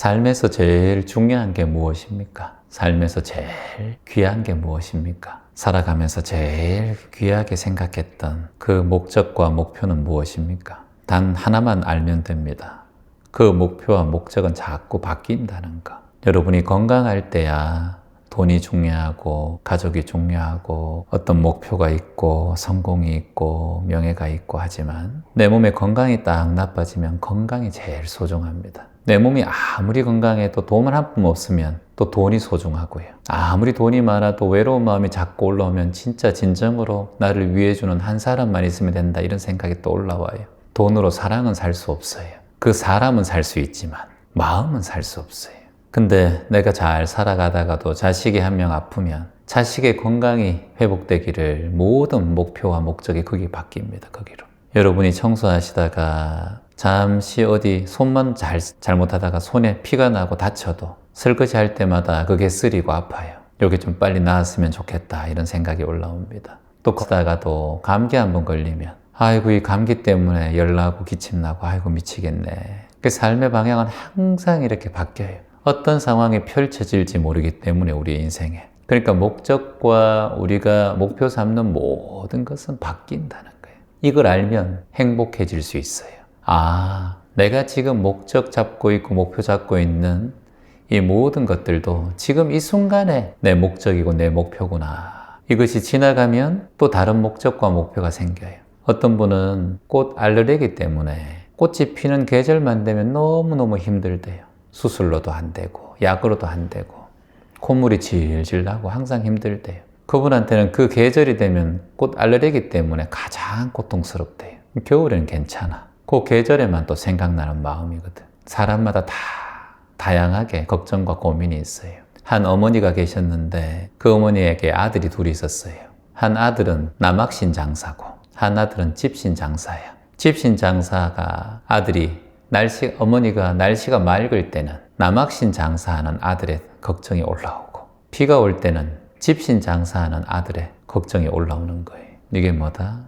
삶에서 제일 중요한 게 무엇입니까? 삶에서 제일 귀한 게 무엇입니까? 살아가면서 제일 귀하게 생각했던 그 목적과 목표는 무엇입니까? 단 하나만 알면 됩니다. 그 목표와 목적은 자꾸 바뀐다는 거. 여러분이 건강할 때야 돈이 중요하고 가족이 중요하고 어떤 목표가 있고 성공이 있고 명예가 있고 하지만 내 몸의 건강이 딱 나빠지면 건강이 제일 소중합니다. 내 몸이 아무리 건강해도 돈 한 푼 없으면 또 돈이 소중하고요. 아무리 돈이 많아도 외로운 마음이 자꾸 올라오면 진짜 진정으로 나를 위해주는 한 사람만 있으면 된다 이런 생각이 또 올라와요. 돈으로 사랑은 살 수 없어요. 그 사람은 살 수 있지만 마음은 살 수 없어요. 근데 내가 잘 살아가다가도 자식이 한 명 아프면 자식의 건강이 회복되기를 모든 목표와 목적이 거기 바뀝니다. 거기로. 여러분이 청소하시다가 잠시 어디 손만 잘못하다가 손에 피가 나고 다쳐도 설거지 할 때마다 그게 쓰리고 아파요. 여기 좀 빨리 나았으면 좋겠다 이런 생각이 올라옵니다. 또 그러다가도 감기 한번 걸리면 아이고 이 감기 때문에 열나고 기침나고 아이고 미치겠네. 그 삶의 방향은 항상 이렇게 바뀌어요. 어떤 상황이 펼쳐질지 모르기 때문에 우리의 인생에. 그러니까 목적과 우리가 목표 삼는 모든 것은 바뀐다는 거예요. 이걸 알면 행복해질 수 있어요. 아, 내가 지금 목적 잡고 있고 목표 잡고 있는 이 모든 것들도 지금 이 순간에 내 목적이고 내 목표구나. 이것이 지나가면 또 다른 목적과 목표가 생겨요. 어떤 분은 꽃 알레르기 때문에 꽃이 피는 계절만 되면 너무너무 힘들대요. 수술로도 안 되고 약으로도 안 되고 콧물이 질질 나고 항상 힘들대요. 그분한테는 그 계절이 되면 꽃 알레르기 때문에 가장 고통스럽대요. 겨울에는 괜찮아. 그 계절에만 또 생각나는 마음이거든. 사람마다 다 다양하게 걱정과 고민이 있어요. 한 어머니가 계셨는데 그 어머니에게 아들이 둘이 있었어요. 한 아들은 남학신 장사고 한 아들은 집신 장사야. 집신 장사가 아들이 어머니가 날씨가 맑을 때는 남학신 장사하는 아들의 걱정이 올라오고 비가 올 때는 집신 장사하는 아들의 걱정이 올라오는 거예요. 이게 뭐다?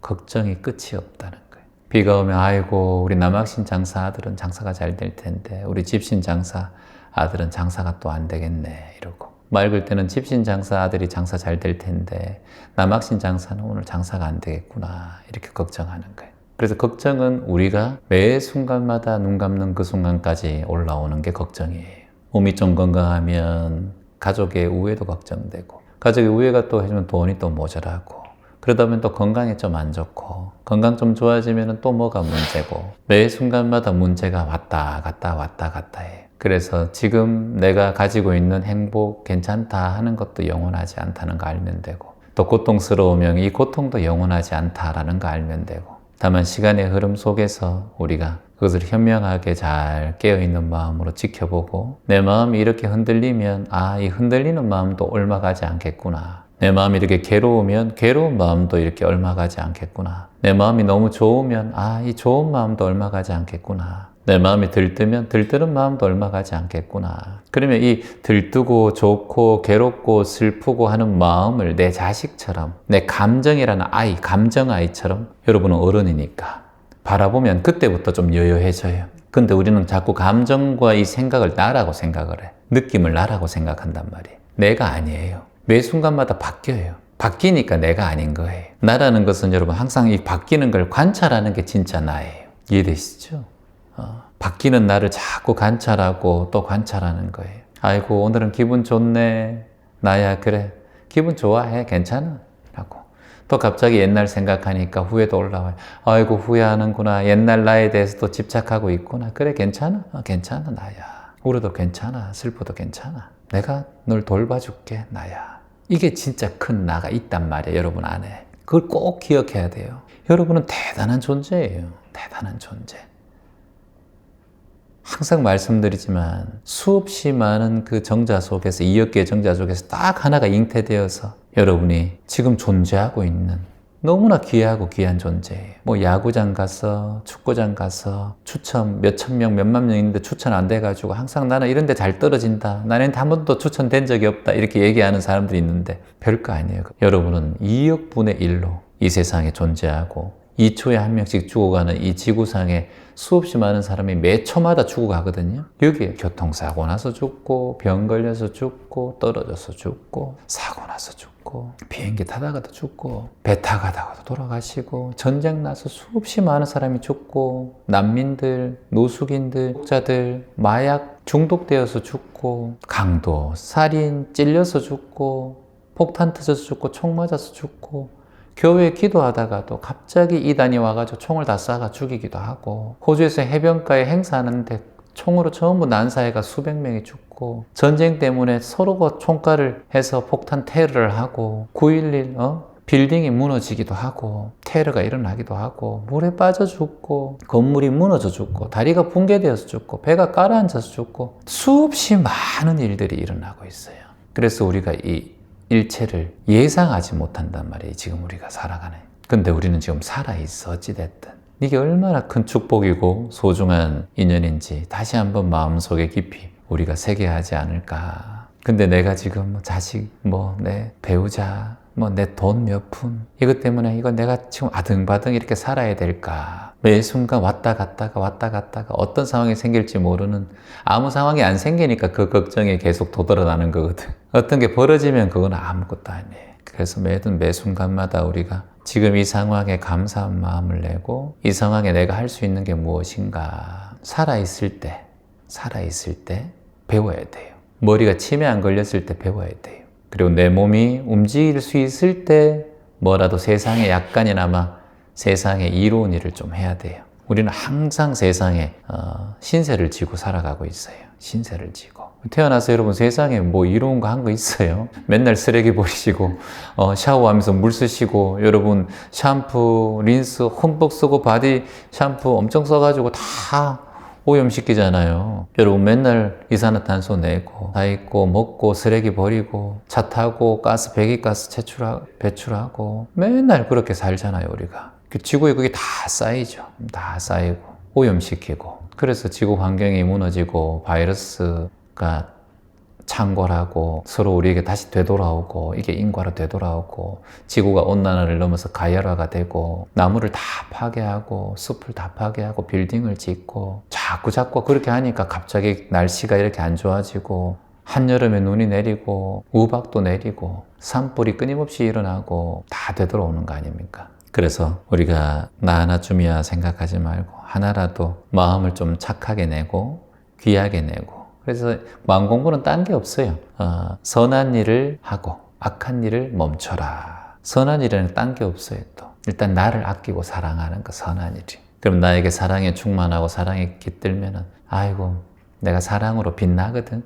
걱정이 끝이 없다는 거예요. 비가 오면 아이고 우리 남학신 장사 아들은 장사가 잘 될 텐데 우리 집신 장사 아들은 장사가 또 안 되겠네 이러고 맑을 때는 집신 장사 아들이 장사 잘 될 텐데 남학신 장사는 오늘 장사가 안 되겠구나 이렇게 걱정하는 거예요. 그래서 걱정은 우리가 매 순간마다 눈 감는 그 순간까지 올라오는 게 걱정이에요. 몸이 좀 건강하면 가족의 우애도 걱정되고 가족의 우애가 또 해주면 돈이 또 모자라고 그러다 보면 또 건강이 좀 안 좋고 건강 좀 좋아지면 또 뭐가 문제고 매 순간마다 문제가 왔다 갔다 해요. 그래서 지금 내가 가지고 있는 행복 괜찮다 하는 것도 영원하지 않다는 거 알면 되고 또 고통스러우면 이 고통도 영원하지 않다라는 거 알면 되고 다만 시간의 흐름 속에서 우리가 그것을 현명하게 잘 깨어있는 마음으로 지켜보고 내 마음이 이렇게 흔들리면 이 흔들리는 마음도 얼마 가지 않겠구나. 내 마음이 이렇게 괴로우면 괴로운 마음도 이렇게 얼마 가지 않겠구나. 내 마음이 너무 좋으면 이 좋은 마음도 얼마 가지 않겠구나. 내 마음이 들뜨면 들뜨는 마음도 얼마 가지 않겠구나. 그러면 이 들뜨고 좋고 괴롭고 슬프고 하는 마음을 내 자식처럼 내 감정이라는 아이, 감정아이처럼 여러분은 어른이니까 바라보면 그때부터 좀 여여해져요. 근데 우리는 자꾸 감정과 이 생각을 나라고 생각을 해. 느낌을 나라고 생각한단 말이에요. 내가 아니에요. 매 순간마다 바뀌어요. 바뀌니까 내가 아닌 거예요. 나라는 것은 여러분 항상 이 바뀌는 걸 관찰하는 게 진짜 나예요. 이해되시죠? 바뀌는 나를 자꾸 관찰하고 또 관찰하는 거예요. 아이고 오늘은 기분 좋네. 나야 그래. 기분 좋아해. 괜찮아. 라고. 또 갑자기 옛날 생각하니까 후회도 올라와요. 아이고 후회하는구나. 옛날 나에 대해서 또 집착하고 있구나. 그래 괜찮아. 괜찮아 나야. 울어도 괜찮아. 슬퍼도 괜찮아. 내가 널 돌봐줄게 나야. 이게 진짜 큰 나가 있단 말이에요. 여러분 안에. 그걸 꼭 기억해야 돼요. 여러분은 대단한 존재예요. 대단한 존재. 항상 말씀드리지만 수없이 많은 그 정자 속에서 2억 개의 정자 속에서 딱 하나가 잉태되어서 여러분이 지금 존재하고 있는 너무나 귀하고 귀한 존재예요. 뭐 야구장 가서 축구장 가서 추천 몇천 명 몇만 명 있는데 추천 안 돼가지고 항상 나는 이런 데 잘 떨어진다. 나는 한 번도 추천된 적이 없다. 이렇게 얘기하는 사람들이 있는데 별거 아니에요. 여러분은 2억 분의 1로 이 세상에 존재하고 2초에 한 명씩 죽어가는 이 지구상의 수없이 많은 사람이 매 초마다 죽어가거든요. 여기에 교통사고 나서 죽고, 병 걸려서 죽고, 떨어져서 죽고, 사고 나서 죽고, 비행기 타다가도 죽고, 배 타가다가도 돌아가시고, 전쟁 나서 수없이 많은 사람이 죽고, 난민들, 노숙인들, 독자들, 마약 중독되어서 죽고, 강도, 살인, 찔려서 죽고, 폭탄 터져서 죽고, 총 맞아서 죽고, 교회에 기도하다가도 갑자기 이단이 와가지고 총을 다 쏴가 죽이기도 하고, 호주에서 해변가에 행사하는데 총으로 전부 난사해가 수백 명이 죽고, 전쟁 때문에 서로가 총가를 해서 폭탄 테러를 하고, 9.11 빌딩이 무너지기도 하고, 테러가 일어나기도 하고, 물에 빠져 죽고, 건물이 무너져 죽고, 다리가 붕괴되어서 죽고, 배가 가라앉아서 죽고, 수없이 많은 일들이 일어나고 있어요. 그래서 우리가 이 일체를 예상하지 못한단 말이에요. 지금 우리가 살아가는. 근데 우리는 지금 살아있어. 어찌됐든 이게 얼마나 큰 축복이고 소중한 인연인지 다시 한번 마음속에 깊이 우리가 새겨하지 않을까. 근데 내가 지금 자식, 내 배우자, 내 돈 몇 푼, 이것 때문에 이거 내가 지금 아등바등 이렇게 살아야 될까. 매 순간 왔다 갔다가 어떤 상황이 생길지 모르는, 아무 상황이 안 생기니까 그 걱정이 계속 도드라나는 거거든. 어떤 게 벌어지면 그건 아무것도 아니에요. 그래서 매 순간마다 우리가 지금 이 상황에 감사한 마음을 내고, 이 상황에 내가 할 수 있는 게 무엇인가. 살아있을 때 배워야 돼요. 머리가 치매 안 걸렸을 때 배워야 돼요. 그리고 내 몸이 움직일 수 있을 때 뭐라도 세상에 약간이나마 세상에 이로운 일을 좀 해야 돼요. 우리는 항상 세상에 신세를 지고 살아가고 있어요. 신세를 지고. 태어나서 여러분 세상에 뭐 이로운 거 한 거 있어요? 맨날 쓰레기 버리시고, 샤워하면서 물 쓰시고, 여러분 샴푸, 린스 흠뻑 쓰고, 바디 샴푸 엄청 써가지고 다 오염시키잖아요. 여러분 맨날 이산화탄소 내고, 다 있고, 먹고, 쓰레기 버리고, 차 타고, 배기가스 배출하고, 맨날 그렇게 살잖아요, 우리가. 지구에 그게 다 쌓이죠. 다 쌓이고, 오염시키고. 그래서 지구 환경이 무너지고, 바이러스가 창궐하고, 서로 우리에게 다시 되돌아오고, 이게 인과로 되돌아오고, 지구가 온난화를 넘어서 가열화가 되고, 나무를 다 파괴하고, 숲을 다 파괴하고, 빌딩을 짓고, 자꾸 그렇게 하니까 갑자기 날씨가 이렇게 안 좋아지고, 한여름에 눈이 내리고, 우박도 내리고, 산불이 끊임없이 일어나고, 다 되돌아오는 거 아닙니까? 그래서 우리가 나 하나쯤이야 생각하지 말고 하나라도 마음을 좀 착하게 내고 귀하게 내고, 그래서 마음 공부는 딴 게 없어요. 선한 일을 하고 악한 일을 멈춰라. 선한 일에는 딴 게 없어요. 또 일단 나를 아끼고 사랑하는 거 선한 일이. 그럼 나에게 사랑에 충만하고 사랑에 깃들면은 아이고 내가 사랑으로 빛나거든.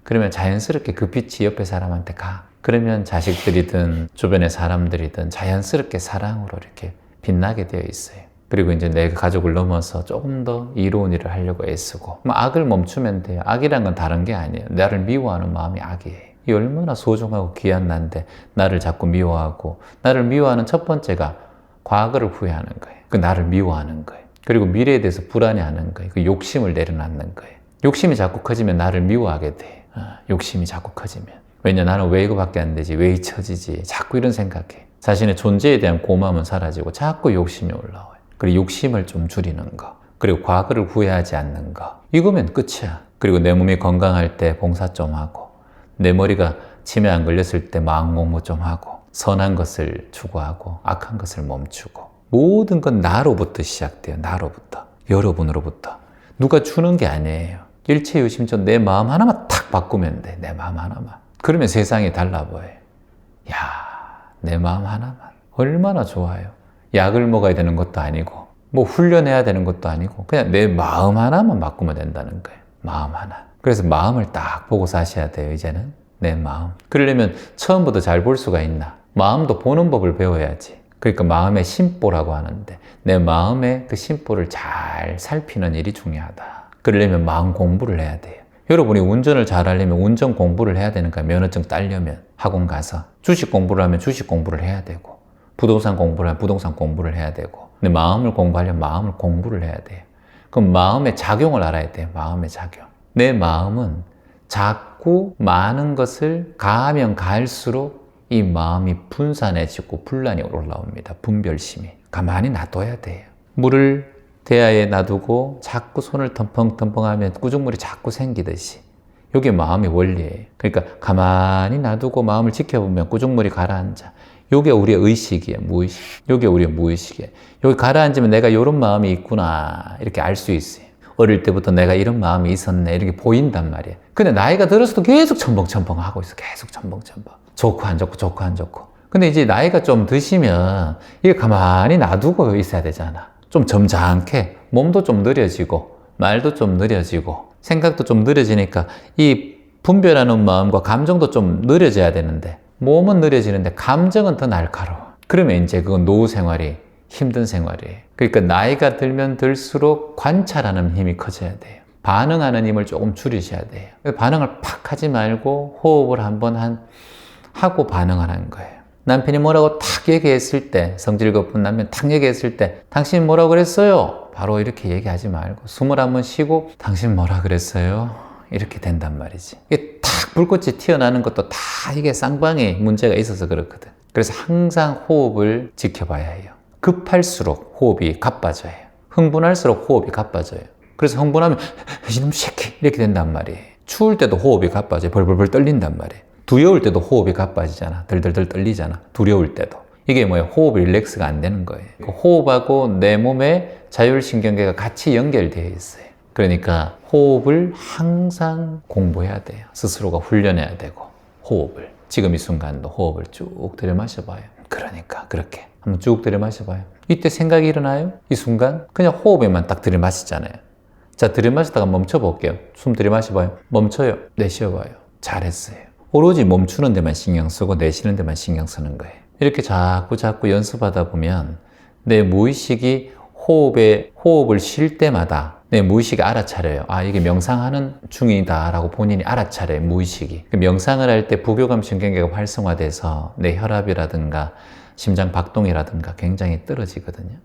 그러면 자연스럽게 그 빛이 옆에 사람한테 가. 그러면 자식들이든 주변의 사람들이든 자연스럽게 사랑으로 이렇게 빛나게 되어 있어요. 그리고 이제 내 가족을 넘어서 조금 더 이로운 일을 하려고 애쓰고, 악을 멈추면 돼요. 악이란 건 다른 게 아니에요. 나를 미워하는 마음이 악이에요. 이 얼마나 소중하고 귀한 난데 나를 자꾸 미워하고, 나를 미워하는 첫 번째가 과거를 후회하는 거예요. 그 나를 미워하는 거예요. 그리고 미래에 대해서 불안해하는 거예요. 그 욕심을 내려놓는 거예요. 욕심이 자꾸 커지면 나를 미워하게 돼. 욕심이 자꾸 커지면. 왜냐, 나는 왜 이거밖에 안 되지? 왜 잊혀지지? 자꾸 이런 생각해. 자신의 존재에 대한 고마움은 사라지고 자꾸 욕심이 올라와요. 그리고 욕심을 좀 줄이는 거. 그리고 과거를 후회하지 않는 거. 이거면 끝이야. 그리고 내 몸이 건강할 때 봉사 좀 하고, 내 머리가 치매 안 걸렸을 때 마음 공부 좀 하고, 선한 것을 추구하고 악한 것을 멈추고. 모든 건 나로부터 시작돼요. 나로부터. 여러분으로부터. 누가 주는 게 아니에요. 일체유심전 내 마음 하나만 탁 바꾸면 돼. 내 마음 하나만. 그러면 세상이 달라 보여요. 야, 내 마음 하나만. 얼마나 좋아요. 약을 먹어야 되는 것도 아니고, 뭐 훈련해야 되는 것도 아니고, 그냥 내 마음 하나만 바꾸면 된다는 거예요. 마음 하나. 그래서 마음을 딱 보고 사셔야 돼요, 이제는. 내 마음. 그러려면 처음부터 잘 볼 수가 있나? 마음도 보는 법을 배워야지. 그러니까 마음의 심보라고 하는데, 내 마음의 그 심보를 잘 살피는 일이 중요하다. 그러려면 마음 공부를 해야 돼요. 여러분이 운전을 잘하려면 운전 공부를 해야 되는 거야. 면허증 따려면 학원 가서. 주식 공부를 하면 주식 공부를 해야 되고, 부동산 공부를 하면 부동산 공부를 해야 되고. 근데 마음을 공부하려면 마음을 공부를 해야 돼요. 그럼 마음의 작용을 알아야 돼요. 마음의 작용. 내 마음은 자꾸 많은 것을 가하면 가할수록 이 마음이 분산해지고 분란이 올라옵니다. 분별심이. 가만히 놔둬야 돼요. 물을 대야에 놔두고 자꾸 손을 덤펑덤펑 하면 꾸중물이 자꾸 생기듯이 이게 마음의 원리예요. 그러니까 가만히 놔두고 마음을 지켜보면 꾸중물이 가라앉아. 이게 우리의 의식이에요. 무의식. 이게 우리의 무의식이에요. 여기 가라앉으면 내가 이런 마음이 있구나 이렇게 알 수 있어요. 어릴 때부터 내가 이런 마음이 있었네 이렇게 보인단 말이에요. 근데 나이가 들어서도 계속 첨벙첨벙 하고 있어. 계속 첨벙첨벙. 좋고 안 좋고 좋고 안 좋고. 근데 이제 나이가 좀 드시면 이게 가만히 놔두고 있어야 되잖아. 좀 점잖게 몸도 좀 느려지고 말도 좀 느려지고 생각도 좀 느려지니까 이 분별하는 마음과 감정도 좀 느려져야 되는데 몸은 느려지는데 감정은 더 날카로워. 그러면 이제 그건 노후 생활이 힘든 생활이에요. 그러니까 나이가 들면 들수록 관찰하는 힘이 커져야 돼요. 반응하는 힘을 조금 줄이셔야 돼요. 반응을 팍 하지 말고 호흡을 한번 하고 반응하는 거예요. 남편이 뭐라고 탁 얘기했을 때, 성질 급한 남편 탁 얘기했을 때 당신 뭐라고 그랬어요? 바로 이렇게 얘기하지 말고 숨을 한번 쉬고 당신 뭐라 그랬어요? 이렇게 된단 말이지. 이게 탁 불꽃이 튀어나오는 것도 다 이게 쌍방에 문제가 있어서 그렇거든. 그래서 항상 호흡을 지켜봐야 해요. 급할수록 호흡이 가빠져요. 흥분할수록 호흡이 가빠져요. 그래서 흥분하면 이놈 새끼 이렇게 된단 말이에요. 추울 때도 호흡이 가빠져요. 벌벌벌 떨린단 말이에요. 두려울 때도 호흡이 가빠지잖아. 덜덜덜 떨리잖아. 두려울 때도. 이게 뭐예요? 호흡이 릴렉스가 안 되는 거예요. 호흡하고 내 몸의 자율신경계가 같이 연결되어 있어요. 그러니까 호흡을 항상 공부해야 돼요. 스스로가 훈련해야 되고 호흡을. 지금 이 순간도 호흡을 쭉 들여 마셔봐요. 그러니까 그렇게 한번 쭉 들여 마셔봐요. 이때 생각이 일어나요? 이 순간? 그냥 호흡에만 딱 들여 마시잖아요. 자, 들여 마시다가 멈춰 볼게요. 숨 들여 마셔봐요. 멈춰요. 내쉬어봐요. 잘했어요. 오로지 멈추는 데만 신경 쓰고 내쉬는 데만 신경 쓰는 거예요. 이렇게 자꾸 연습하다 보면 내 무의식이 호흡을 쉴 때마다 내 무의식이 알아차려요. 아, 이게 명상하는 중이다 라고 본인이 알아차려요. 무의식이. 명상을 할 때 부교감 신경계가 활성화돼서 내 혈압이라든가 심장 박동이라든가 굉장히 떨어지거든요.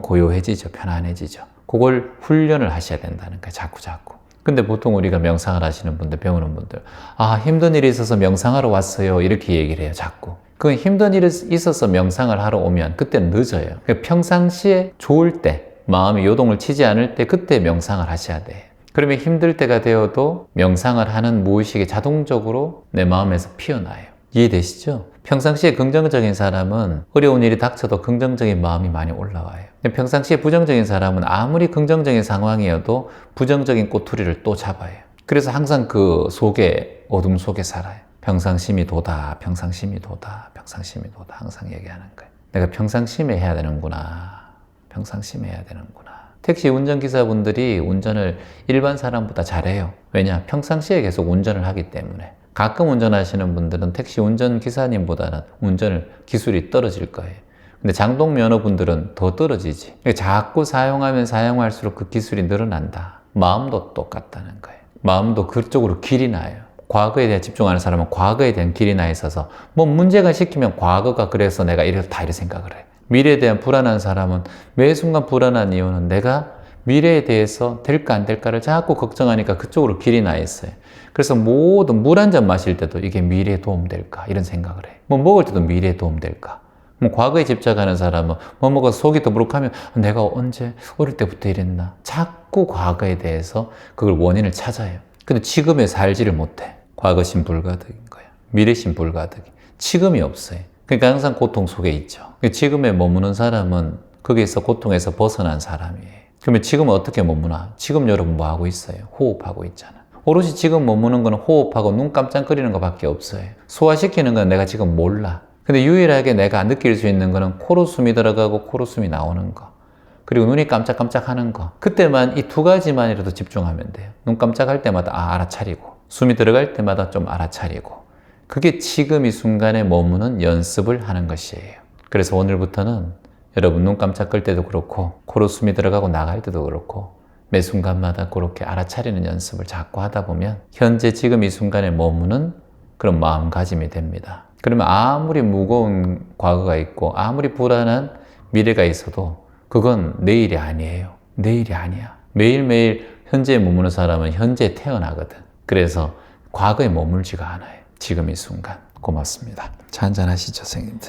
고요해지죠. 편안해지죠. 그걸 훈련을 하셔야 된다는 거예요. 자꾸. 근데 보통 우리가 명상을 하시는 분들, 배우는 분들, 아, 힘든 일이 있어서 명상하러 왔어요. 이렇게 얘기를 해요. 자꾸. 그 힘든 일이 있어서 명상을 하러 오면 그때는 늦어요. 평상시에 좋을 때, 마음이 요동을 치지 않을 때 그때 명상을 하셔야 돼요. 그러면 힘들 때가 되어도 명상을 하는 무의식이 자동적으로 내 마음에서 피어나요. 이해되시죠? 평상시에 긍정적인 사람은 어려운 일이 닥쳐도 긍정적인 마음이 많이 올라와요. 평상시에 부정적인 사람은 아무리 긍정적인 상황이어도 부정적인 꼬투리를 또 잡아요. 그래서 항상 그 속에, 어둠 속에 살아요. 평상심이 도다, 평상심이 도다, 평상심이 도다 항상 얘기하는 거예요. 내가 평상심에 해야 되는구나. 평상심에 해야 되는구나. 택시 운전기사분들이 운전을 일반 사람보다 잘해요. 왜냐? 평상시에 계속 운전을 하기 때문에. 가끔 운전하시는 분들은 택시 운전기사님보다는 운전을 기술이 떨어질 거예요. 근데 장동면허분들은 더 떨어지지. 자꾸 사용하면 사용할수록 그 기술이 늘어난다. 마음도 똑같다는 거예요. 마음도 그쪽으로 길이 나요. 과거에 대해 집중하는 사람은 과거에 대한 길이 나 있어서 뭐 문제가 시키면 과거가 그래서 내가 이렇다 이렇게 생각을 해. 미래에 대한 불안한 사람은 매 순간 불안한 이유는 내가 미래에 대해서 될까 안 될까를 자꾸 걱정하니까 그쪽으로 길이 나 있어요. 그래서 모든 물 한 잔 마실 때도 이게 미래에 도움될까 이런 생각을 해. 뭐 먹을 때도 미래에 도움될까. 뭐 과거에 집착하는 사람은 뭐 먹어서 속이 더부룩하면 내가 언제 어릴 때부터 이랬나. 자꾸 과거에 대해서 그걸 원인을 찾아요. 근데 지금에 살지를 못해. 과거심 불가득인 거야. 미래심 불가득이. 지금이 없어요. 그러니까 항상 고통 속에 있죠. 지금에 머무는 사람은 거기에서 고통에서 벗어난 사람이에요. 그러면 지금 어떻게 머무나? 지금 여러분 뭐 하고 있어요? 호흡하고 있잖아. 오롯이 지금 머무는 거는 호흡하고 눈 깜짝거리는 것밖에 없어요. 소화시키는 건 내가 지금 몰라. 근데 유일하게 내가 느낄 수 있는 거는 코로 숨이 들어가고 코로 숨이 나오는 거. 그리고 눈이 깜짝깜짝 하는 거. 그때만 이 두 가지만이라도 집중하면 돼요. 눈 깜짝할 때마다 알아차리고 숨이 들어갈 때마다 좀 알아차리고 그게 지금 이 순간에 머무는 연습을 하는 것이에요. 그래서 오늘부터는 여러분 눈 깜짝할 때도 그렇고 코로 숨이 들어가고 나갈 때도 그렇고 매 순간마다 그렇게 알아차리는 연습을 자꾸 하다 보면 현재 지금 이 순간에 머무는 그런 마음가짐이 됩니다. 그러면 아무리 무거운 과거가 있고 아무리 불안한 미래가 있어도 그건 내일이 아니에요. 내일이 아니야. 매일매일 현재에 머무는 사람은 현재에 태어나거든. 그래서 과거에 머물지가 않아요. 지금 이 순간. 고맙습니다. 차 한잔 하시죠, 선생님들.